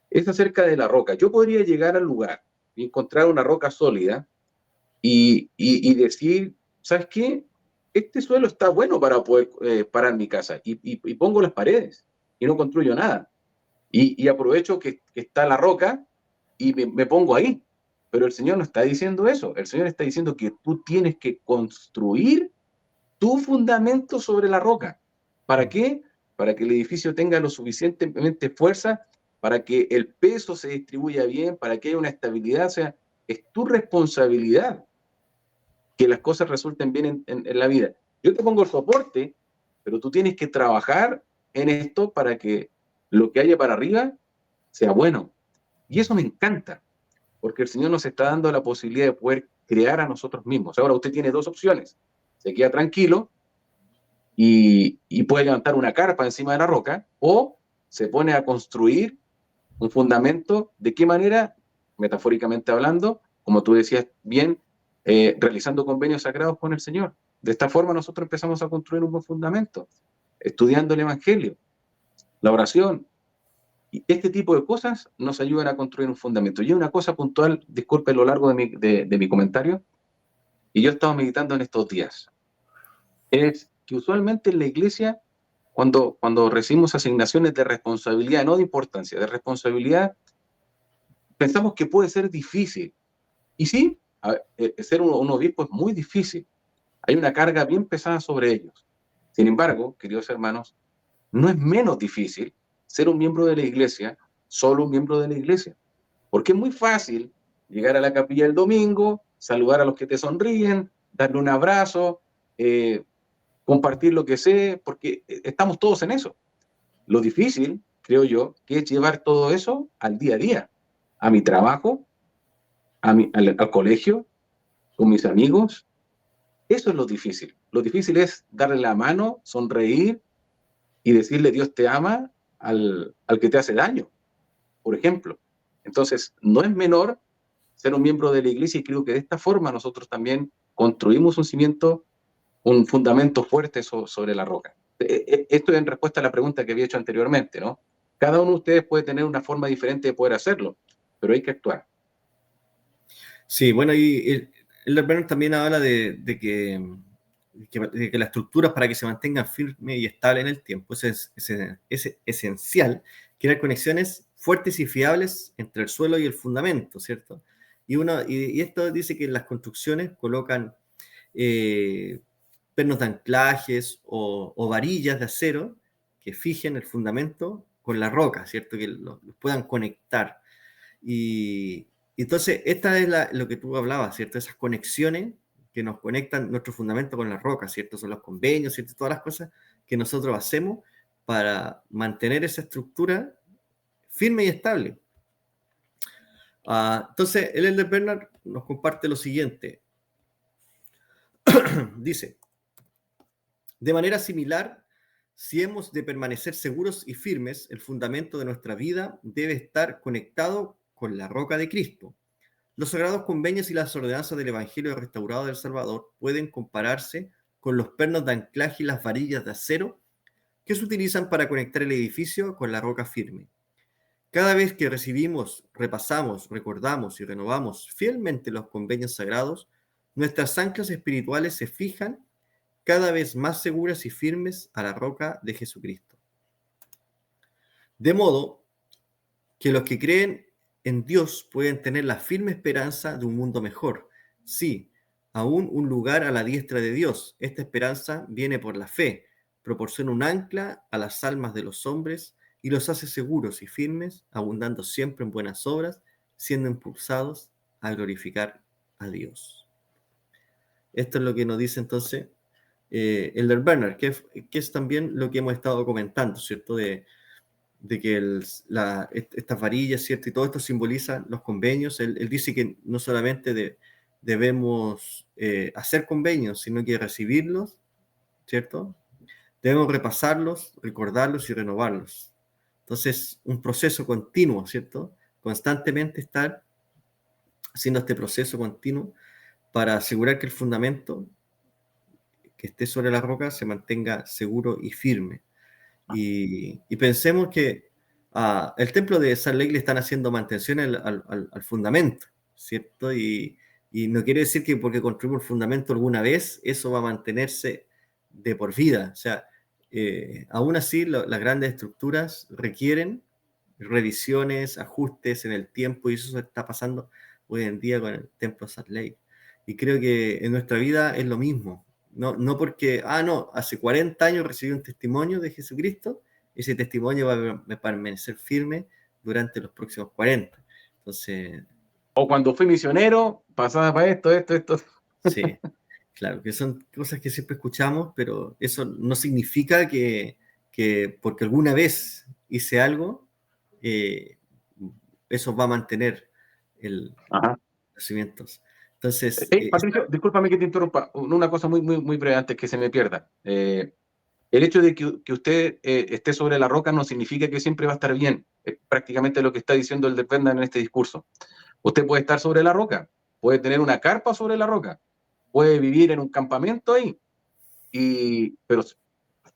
es acerca de la roca. Yo podría llegar al lugar y encontrar una roca sólida y decir, ¿sabes qué? Este suelo está bueno para poder parar mi casa y pongo las paredes y no construyo nada. Y aprovecho que está la roca y me pongo ahí. Pero el Señor no está diciendo eso. El Señor está diciendo que tú tienes que construir tu fundamento sobre la roca. ¿Para qué? Para que el edificio tenga lo suficientemente fuerza, para que el peso se distribuya bien, para que haya una estabilidad. O sea, es tu responsabilidad que las cosas resulten bien en la vida. Yo te pongo el soporte, pero tú tienes que trabajar en esto para que lo que haya para arriba sea bueno. Y eso me encanta, porque el Señor nos está dando la posibilidad de poder crear a nosotros mismos. Ahora usted tiene dos opciones. Se queda tranquilo y puede levantar una carpa encima de la roca, o se pone a construir un fundamento. ¿De qué manera? Metafóricamente hablando, como tú decías bien, realizando convenios sagrados con el Señor. De esta forma nosotros empezamos a construir un buen fundamento, estudiando el Evangelio, la oración. Y este tipo de cosas nos ayudan a construir un fundamento. Y una cosa puntual, disculpe a lo largo de mi comentario, y yo he estado meditando en estos días, es que usualmente en la iglesia, cuando recibimos asignaciones de responsabilidad, no de importancia, de responsabilidad, pensamos que puede ser difícil. Y sí, ser un obispo es muy difícil. Hay una carga bien pesada sobre ellos. Sin embargo, queridos hermanos, no es menos difícil ser un miembro de la iglesia, solo un miembro de la iglesia. Porque es muy fácil llegar a la capilla el domingo, saludar a los que te sonríen, darle un abrazo, compartir lo que sé, porque estamos todos en eso. Lo difícil, creo yo, que es llevar todo eso al día a día, a mi trabajo, al colegio, con mis amigos. Eso es lo difícil. Lo difícil es darle la mano, sonreír y decirle Dios te ama al que te hace daño, por ejemplo. Entonces, no es menor ser un miembro de la iglesia, y creo que de esta forma nosotros también construimos un cimiento, un fundamento fuerte sobre la roca. Esto es en respuesta a la pregunta que había hecho anteriormente, ¿no? Cada uno de ustedes puede tener una forma diferente de poder hacerlo, pero hay que actuar. Sí, bueno, y el Bernard también habla de que las estructuras, para que se mantengan firmes y estables en el tiempo, es esencial crear conexiones fuertes y fiables entre el suelo y el fundamento, ¿cierto? Y esto dice que las construcciones colocan pernos de anclajes o varillas de acero que fijen el fundamento con la roca, ¿cierto? Que los puedan conectar. Y entonces, esta es lo que tú hablabas, ¿cierto? Esas conexiones que nos conectan nuestro fundamento con la roca, ¿cierto? Son los convenios, ¿cierto? Todas las cosas que nosotros hacemos para mantener esa estructura firme y estable. Entonces, el Elder Bernard nos comparte lo siguiente. Dice, de manera similar, si hemos de permanecer seguros y firmes, el fundamento de nuestra vida debe estar conectado con la roca de Cristo. Los sagrados convenios y las ordenanzas del Evangelio restaurado del Salvador pueden compararse con los pernos de anclaje y las varillas de acero que se utilizan para conectar el edificio con la roca firme. Cada vez que recibimos, repasamos, recordamos y renovamos fielmente los convenios sagrados, nuestras anclas espirituales se fijan cada vez más seguras y firmes a la roca de Jesucristo. De modo que los que creen en Dios pueden tener la firme esperanza de un mundo mejor. Sí, aún un lugar a la diestra de Dios. Esta esperanza viene por la fe, proporciona un ancla a las almas de los hombres y los hace seguros y firmes, abundando siempre en buenas obras, siendo impulsados a glorificar a Dios. Esto es lo que nos dice entonces Elder Bernard, que es también lo que hemos estado comentando, ¿cierto? De que estas varillas, ¿cierto? Y todo esto simboliza los convenios. Él dice que no solamente debemos hacer convenios, sino que recibirlos, ¿cierto? Debemos repasarlos, recordarlos y renovarlos. Entonces, un proceso continuo, ¿cierto? Constantemente estar haciendo este proceso continuo para asegurar que el fundamento que esté sobre la roca se mantenga seguro y firme. Y pensemos que el templo de Salt Lake le están haciendo mantención al fundamento, ¿cierto? Y no quiere decir que porque construimos el fundamento alguna vez, eso va a mantenerse de por vida. O sea, aún así, las grandes estructuras requieren revisiones, ajustes en el tiempo, y eso está pasando hoy en día con el templo Salt Lake. Y creo que en nuestra vida es lo mismo. No porque, no, hace 40 años recibí un testimonio de Jesucristo, ese testimonio va a permanecer firme durante los próximos 40. Entonces, O cuando fui misionero, pasaba para esto. sí, claro, que son cosas que siempre escuchamos, pero eso no significa que porque alguna vez hice algo, eso va a mantener el Ajá. cimientos. Entonces, Patricio, discúlpame que te interrumpa. Una cosa muy breve antes que se me pierda. El hecho de que usted esté sobre la roca no significa que siempre va a estar bien. Es prácticamente lo que está diciendo el Bernard en este discurso. Usted puede estar sobre la roca, puede tener una carpa sobre la roca, puede vivir en un campamento ahí, pero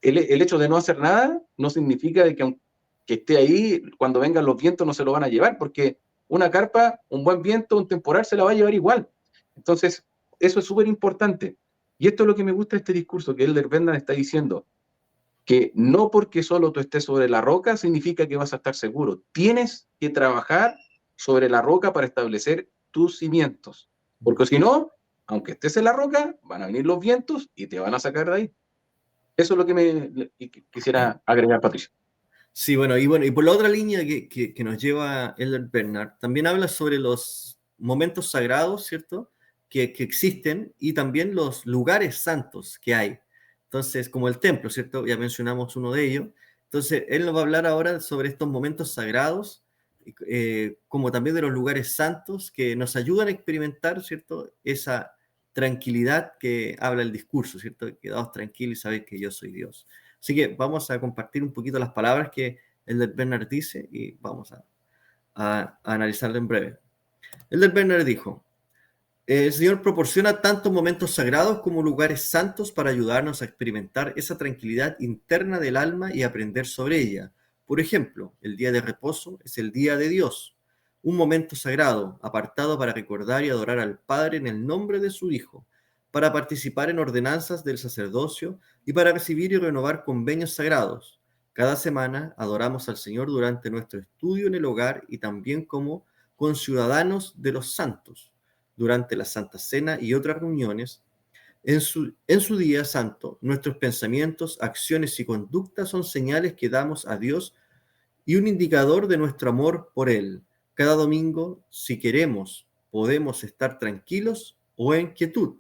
el hecho de no hacer nada no significa de que aunque esté ahí, cuando vengan los vientos no se lo van a llevar, porque una carpa, un buen viento, un temporal se la va a llevar igual. Entonces, eso es súper importante. Y esto es lo que me gusta de este discurso que Elder Bernard está diciendo, que no porque solo tú estés sobre la roca significa que vas a estar seguro. Tienes que trabajar sobre la roca para establecer tus cimientos. Porque si no, aunque estés en la roca, van a venir los vientos y te van a sacar de ahí. Eso es lo que quisiera agregar, Patricio. sí, bueno, y por la otra línea que nos lleva Elder Bernard, también habla sobre los momentos sagrados, ¿cierto? Que existen, y también los lugares santos que hay. Entonces, como el templo, ¿cierto? Ya mencionamos uno de ellos. Entonces, él nos va a hablar ahora sobre estos momentos sagrados, como también de los lugares santos que nos ayudan a experimentar, ¿cierto? Esa tranquilidad que habla el discurso, ¿cierto? Quedaos tranquilos y sabed que yo soy Dios. Así que vamos a compartir un poquito las palabras que Elder Bernard dice y vamos a analizarlo en breve. Elder Bernard dijo: el Señor proporciona tantos momentos sagrados como lugares santos para ayudarnos a experimentar esa tranquilidad interna del alma y aprender sobre ella. Por ejemplo, el día de reposo es el día de Dios, un momento sagrado, apartado para recordar y adorar al Padre en el nombre de su Hijo, para participar en ordenanzas del sacerdocio y para recibir y renovar convenios sagrados. Cada semana adoramos al Señor durante nuestro estudio en el hogar y también como conciudadanos de los santos durante la Santa Cena y otras reuniones. En su día santo, nuestros pensamientos, acciones y conductas son señales que damos a Dios y un indicador de nuestro amor por Él. Cada domingo, si queremos, podemos estar tranquilos o en quietud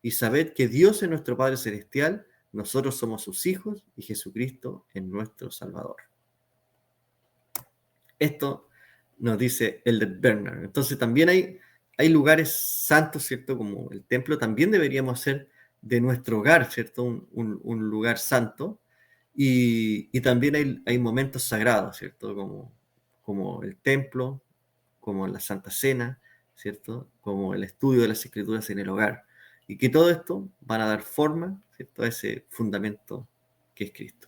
y saber que Dios es nuestro Padre Celestial, nosotros somos sus hijos y Jesucristo es nuestro Salvador. Esto nos dice Elder Bernard. Entonces también hay lugares santos, ¿cierto? Como el templo, también deberíamos hacer de nuestro hogar, ¿cierto? Un lugar santo. Y también hay momentos sagrados, ¿cierto? Como el templo, como la Santa Cena, ¿cierto? Como el estudio de las Escrituras en el hogar. Y que todo esto van a dar forma, ¿cierto? A ese fundamento que es Cristo.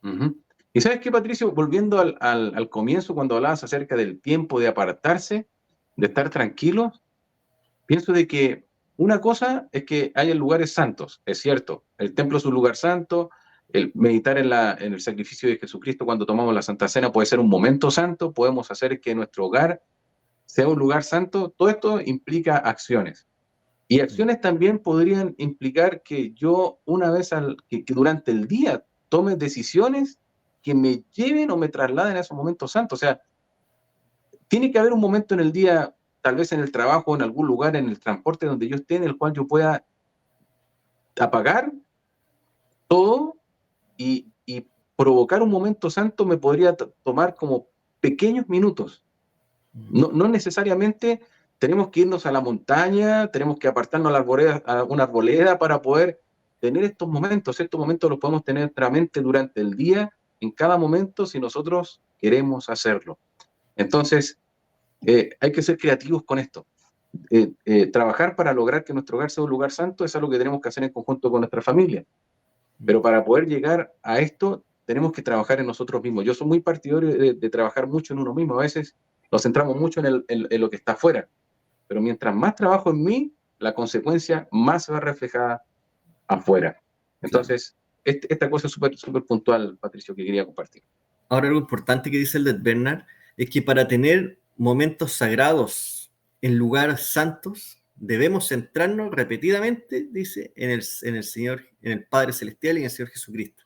Uh-huh. Y sabes qué, Patricio, volviendo al comienzo, cuando hablabas acerca del tiempo de apartarse, de estar tranquilos, pienso de que una cosa es que haya lugares santos, es cierto, el templo es un lugar santo, el meditar en el sacrificio de Jesucristo cuando tomamos la Santa Cena puede ser un momento santo, podemos hacer que nuestro hogar sea un lugar santo, todo esto implica acciones. Y acciones también podrían implicar que yo una vez que durante el día tome decisiones que me lleven o me trasladen a esos momentos santos. O sea, tiene que haber un momento en el día, tal vez en el trabajo, en algún lugar, en el transporte donde yo esté, en el cual yo pueda apagar todo y provocar un momento santo me podría tomar como pequeños minutos. No necesariamente tenemos que irnos a la montaña, tenemos que apartarnos a una arboleda para poder tener estos momentos los podemos tener en nuestra mente durante el día, en cada momento, si nosotros queremos hacerlo. Entonces, hay que ser creativos con esto. Trabajar para lograr que nuestro hogar sea un lugar santo es algo que tenemos que hacer en conjunto con nuestra familia. Pero para poder llegar a esto, tenemos que trabajar en nosotros mismos. Yo soy muy partidario de trabajar mucho en uno mismo. A veces nos centramos mucho en lo que está afuera. Pero mientras más trabajo en mí, la consecuencia más se va reflejada afuera. Entonces, esta cosa es súper puntual, Patricio, que quería compartir. Ahora, algo importante que dice el de Bernard es que para tener momentos sagrados en lugares santos, debemos centrarnos repetidamente, dice, en el Señor, en el Padre Celestial y en el Señor Jesucristo.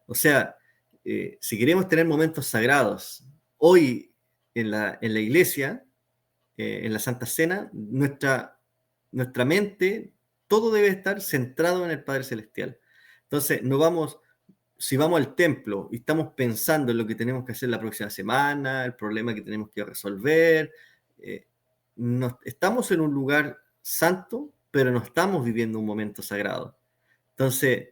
O sea, si queremos tener momentos sagrados hoy en la iglesia, en la Santa Cena, nuestra mente, todo debe estar centrado en el Padre Celestial. Entonces, si vamos al templo y estamos pensando en lo que tenemos que hacer la próxima semana, el problema que tenemos que resolver, estamos en un lugar santo, pero no estamos viviendo un momento sagrado. Entonces,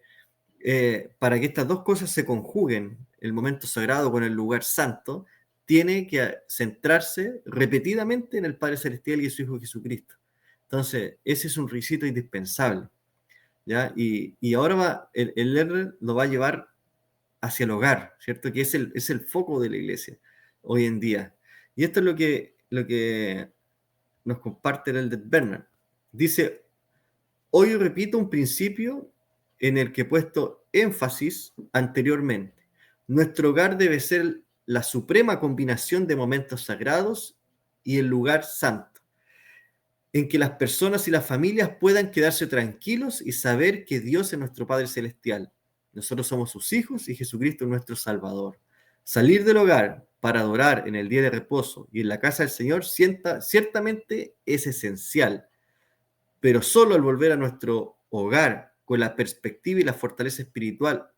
para que estas dos cosas se conjuguen, el momento sagrado con el lugar santo, tiene que centrarse repetidamente en el Padre Celestial y su Hijo Jesucristo. Entonces, ese es un requisito indispensable, ¿ya? Y ahora el R lo va a llevar hacia el hogar, ¿cierto? Que es el foco de la iglesia hoy en día. Y esto es lo que nos comparte el de Bernard. Dice, hoy repito un principio en el que he puesto énfasis anteriormente. Nuestro hogar debe ser la suprema combinación de momentos sagrados y el lugar santo, en que las personas y las familias puedan quedarse tranquilos y saber que Dios es nuestro Padre Celestial. Nosotros somos sus hijos y Jesucristo es nuestro Salvador. Salir del hogar para adorar en el día de reposo y en la casa del Señor ciertamente es esencial, pero solo al volver a nuestro hogar con la perspectiva y la fortaleza espiritual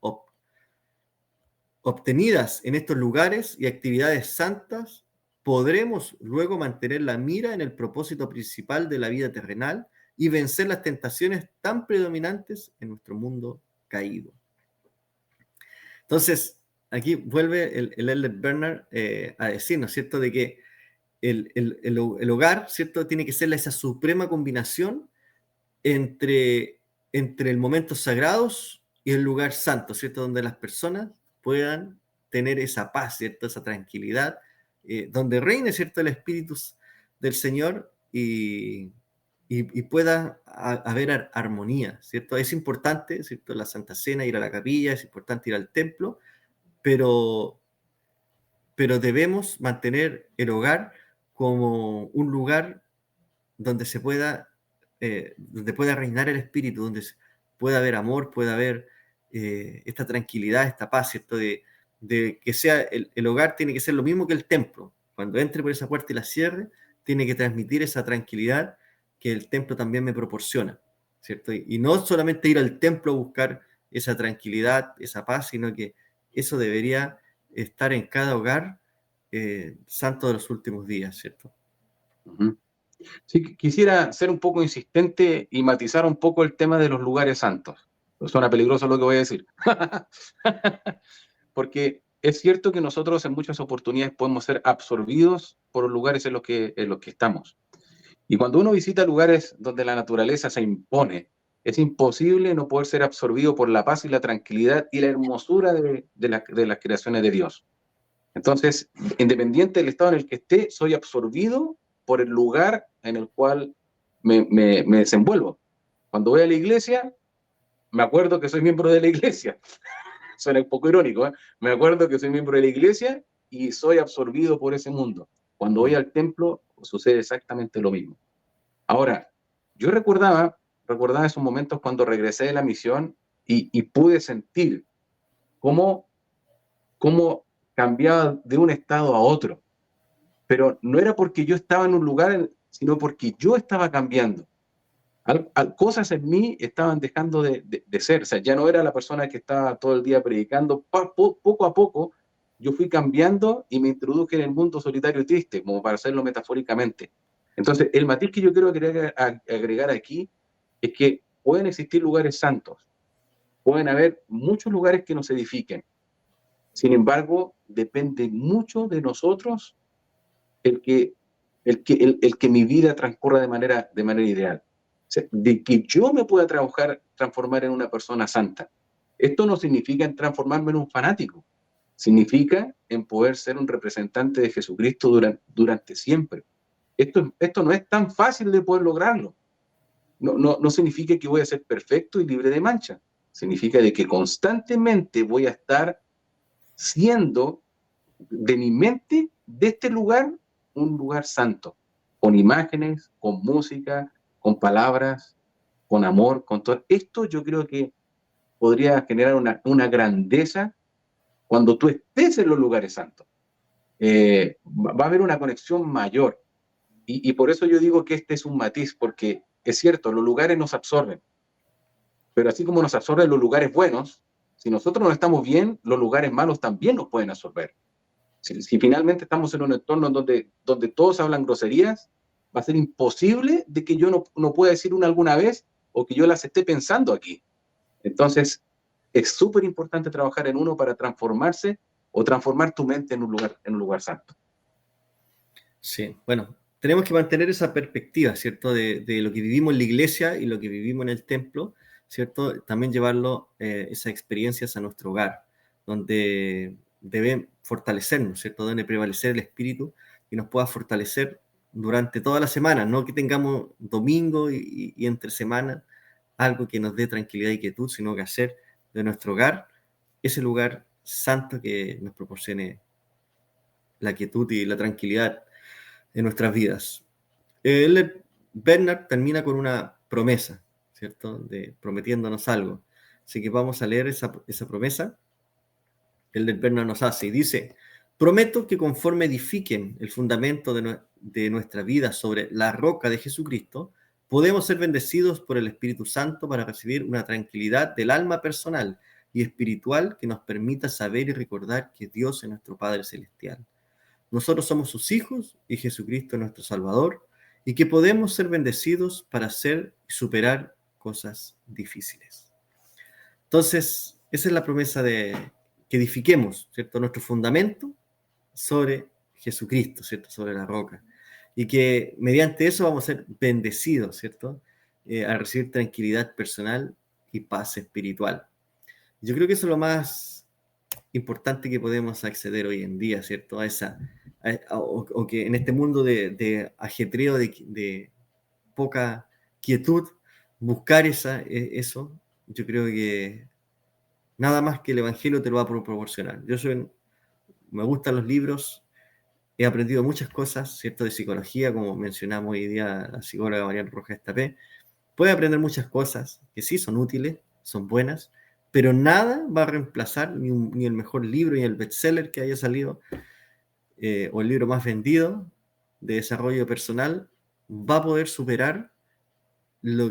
obtenidas en estos lugares y actividades santas, podremos luego mantener la mira en el propósito principal de la vida terrenal y vencer las tentaciones tan predominantes en nuestro mundo caído. Entonces, aquí vuelve el Elder Bernard a decirnos, ¿cierto?, de que el hogar, ¿cierto?, tiene que ser esa suprema combinación entre el momento sagrados y el lugar santo, ¿cierto?, donde las personas puedan tener esa paz, ¿cierto?, esa tranquilidad, donde reine, ¿cierto?, el Espíritu del Señor y pueda haber armonía, ¿cierto? Es importante, ¿cierto?, la Santa Cena, ir a la capilla, es importante ir al templo, pero debemos mantener el hogar como un lugar donde donde pueda reinar el Espíritu, donde pueda haber amor, pueda haber esta tranquilidad, esta paz, ¿cierto? De que sea el hogar tiene que ser lo mismo que el templo. Cuando entre por esa puerta y la cierre, tiene que transmitir esa tranquilidad que el templo también me proporciona, ¿cierto? Y no solamente ir al templo a buscar esa tranquilidad, esa paz, sino que eso debería estar en cada hogar santo de los últimos días, ¿cierto? Uh-huh. Sí, quisiera ser un poco insistente y matizar un poco el tema de los lugares santos. Suena peligroso lo que voy a decir. Porque es cierto que nosotros en muchas oportunidades podemos ser absorbidos por los lugares en los que estamos. Y cuando uno visita lugares donde la naturaleza se impone, es imposible no poder ser absorbido por la paz y la tranquilidad y la hermosura de las creaciones de Dios. Entonces, independiente del estado en el que esté, soy absorbido por el lugar en el cual me desenvuelvo. Cuando voy a la iglesia, me acuerdo que soy miembro de la iglesia. Suena un poco irónico, ¿eh? Me acuerdo que soy miembro de la iglesia y soy absorbido por ese mundo. Cuando voy al templo, sucede exactamente lo mismo. Ahora, yo recordaba esos momentos cuando regresé de la misión y pude sentir cómo cambiaba de un estado a otro. Pero no era porque yo estaba en un lugar, sino porque yo estaba cambiando. Cosas en mí estaban dejando de ser. O sea, ya no era la persona que estaba todo el día predicando. Poco a poco yo fui cambiando y me introduje en el mundo solitario y triste, como para hacerlo metafóricamente. Entonces, el matiz que yo quiero agregar aquí es que pueden existir lugares santos, Pueden haber muchos lugares que nos edifiquen. Sin embargo, depende mucho de nosotros el que, el que mi vida transcurra de manera ideal. O sea, de que yo me pueda transformar en una persona santa. Esto no significa en transformarme en un fanático. Significa en poder ser un representante de Jesucristo durante siempre. Esto no es tan fácil de poder lograrlo. No significa que voy a ser perfecto y libre de mancha. Significa de que constantemente voy a estar siendo de mi mente, de este lugar, un lugar santo, con imágenes, con música, con palabras, con amor, con todo. Esto yo creo que podría generar una grandeza cuando tú estés en los lugares santos. Va a haber una conexión mayor. Y por eso yo digo que este es un matiz, porque es cierto, los lugares nos absorben, pero así como nos absorben los lugares buenos, si nosotros no estamos bien, los lugares malos también nos pueden absorber. Si finalmente estamos en un entorno donde todos hablan groserías, va a ser imposible de que yo no pueda decir una alguna vez o que yo las esté pensando aquí. Entonces, es súper importante trabajar en uno para transformarse o transformar tu mente en un lugar santo. Sí, bueno, tenemos que mantener esa perspectiva, ¿cierto? De lo que vivimos en la iglesia y lo que vivimos en el templo, ¿cierto? También llevarlo, esas experiencias a nuestro hogar, donde deben fortalecernos, ¿cierto? Debe prevalecer el espíritu y nos pueda fortalecer durante toda la semana, no que tengamos domingo y entre semana algo que nos dé tranquilidad y quietud, sino que hacer de nuestro hogar ese lugar santo que nos proporcione la quietud y la tranquilidad en nuestras vidas. Bernard termina con una promesa, ¿cierto? Prometiéndonos algo. Así que vamos a leer esa promesa. Bernard nos hace y dice: prometo que conforme edifiquen el fundamento de nuestra vida sobre la roca de Jesucristo, podemos ser bendecidos por el Espíritu Santo para recibir una tranquilidad del alma personal y espiritual que nos permita saber y recordar que Dios es nuestro Padre Celestial. Nosotros somos sus hijos y Jesucristo es nuestro Salvador, y que podemos ser bendecidos para hacer y superar cosas difíciles. Entonces, esa es la promesa de que edifiquemos, ¿cierto? Nuestro fundamento sobre Jesucristo, ¿cierto? Sobre la roca. Y que mediante eso vamos a ser bendecidos, ¿cierto? A recibir tranquilidad personal y paz espiritual. Yo creo que eso es lo más importante que podemos acceder hoy en día, ¿cierto? O que en este mundo de ajetreo, de poca quietud, buscar eso, yo creo que nada más que el Evangelio te lo va a proporcionar. Me gustan los libros, he aprendido muchas cosas, ¿cierto? De psicología, como mencionamos hoy día la psicóloga Mariana Rojas Estapé. Puede aprender muchas cosas que sí son útiles, son buenas, pero nada va a reemplazar ni el mejor libro, ni el bestseller que haya salido, o el libro más vendido de desarrollo personal, va a poder superar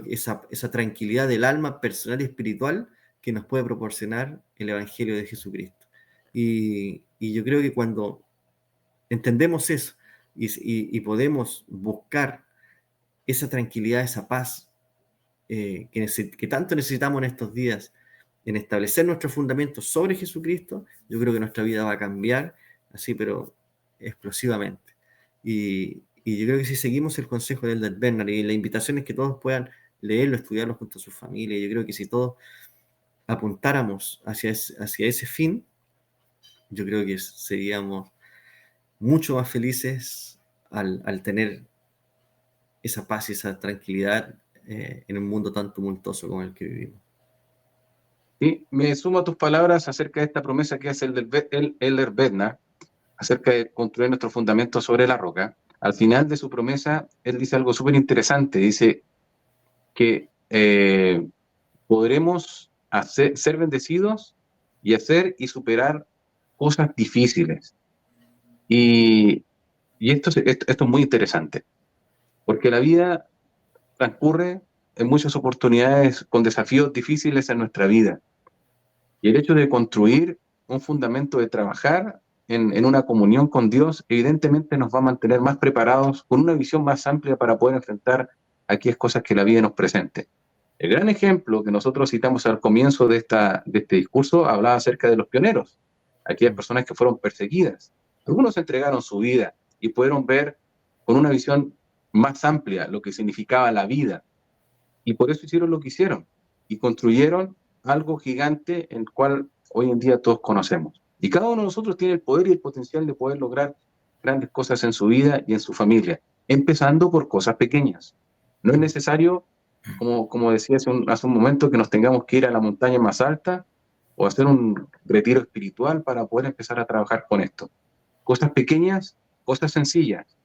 esa tranquilidad del alma personal y espiritual que nos puede proporcionar el Evangelio de Jesucristo. Y yo creo que cuando entendemos eso y podemos buscar esa tranquilidad, esa paz que tanto necesitamos en estos días, en establecer nuestros fundamentos sobre Jesucristo, yo creo que nuestra vida va a cambiar así, pero explosivamente. Y yo creo que si seguimos el consejo del Bernard, y la invitación es que todos puedan leerlo, estudiarlo junto a su familia, yo creo que si todos apuntáramos hacia ese fin, yo creo que seríamos mucho más felices al tener esa paz y esa tranquilidad en un mundo tan tumultuoso como el que vivimos. Sí, me sumo a tus palabras acerca de esta promesa que hace el Elder Bednar, acerca de construir nuestro fundamento sobre la roca. Al final de su promesa, él dice algo súper interesante. Dice que podremos ser bendecidos y hacer y superar cosas difíciles. Y esto es muy interesante, porque la vida transcurre en muchas oportunidades con desafíos difíciles en nuestra vida. Y el hecho de construir un fundamento, de trabajar en una comunión con Dios, evidentemente nos va a mantener más preparados, con una visión más amplia para poder enfrentar aquellas cosas que la vida nos presente. El gran ejemplo que nosotros citamos al comienzo de este discurso hablaba acerca de los pioneros, aquellas personas que fueron perseguidas. Algunos entregaron su vida y pudieron ver con una visión más amplia lo que significaba la vida. Y por eso hicieron lo que hicieron y construyeron algo gigante en el cual hoy en día todos conocemos. Y cada uno de nosotros tiene el poder y el potencial de poder lograr grandes cosas en su vida y en su familia, empezando por cosas pequeñas. No es necesario, como decía hace un momento, que nos tengamos que ir a la montaña más alta o hacer un retiro espiritual para poder empezar a trabajar con esto. Cosas pequeñas, cosas sencillas,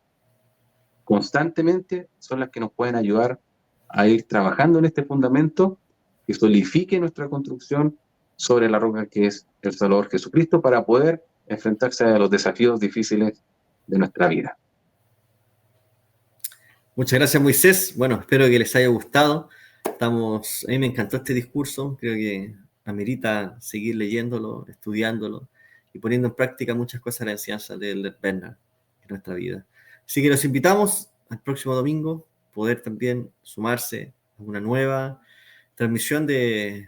constantemente son las que nos pueden ayudar a ir trabajando en este fundamento que solidifique nuestra construcción sobre la roca que es el Salvador Jesucristo, para poder enfrentarse a los desafíos difíciles de nuestra vida. Muchas gracias, Moisés. Bueno, espero que les haya gustado. A mí me encantó este discurso. Creo que amerita seguir leyéndolo, estudiándolo y poniendo en práctica muchas cosas de la enseñanza de Elder Bernard en nuestra vida. Así que los invitamos al próximo domingo poder también sumarse a una nueva transmisión de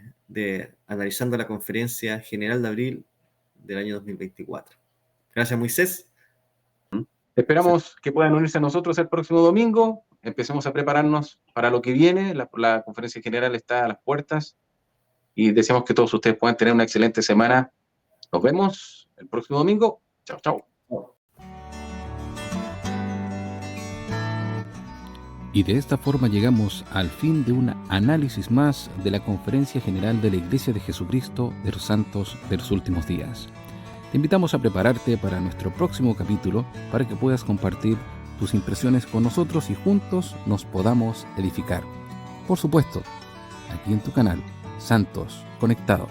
analizando la Conferencia General de Abril del año 2024. Gracias, Moisés. Esperamos que puedan unirse a nosotros el próximo domingo. Empecemos a prepararnos para lo que viene. La Conferencia General está a las puertas y deseamos que todos ustedes puedan tener una excelente semana. Nos vemos el próximo domingo. Chao, chao. Y de esta forma llegamos al fin de un análisis más de la Conferencia General de la Iglesia de Jesucristo de los Santos de los Últimos Días. Te invitamos a prepararte para nuestro próximo capítulo para que puedas compartir tus impresiones con nosotros y juntos nos podamos edificar. Por supuesto, aquí en tu canal, Santos Conectados.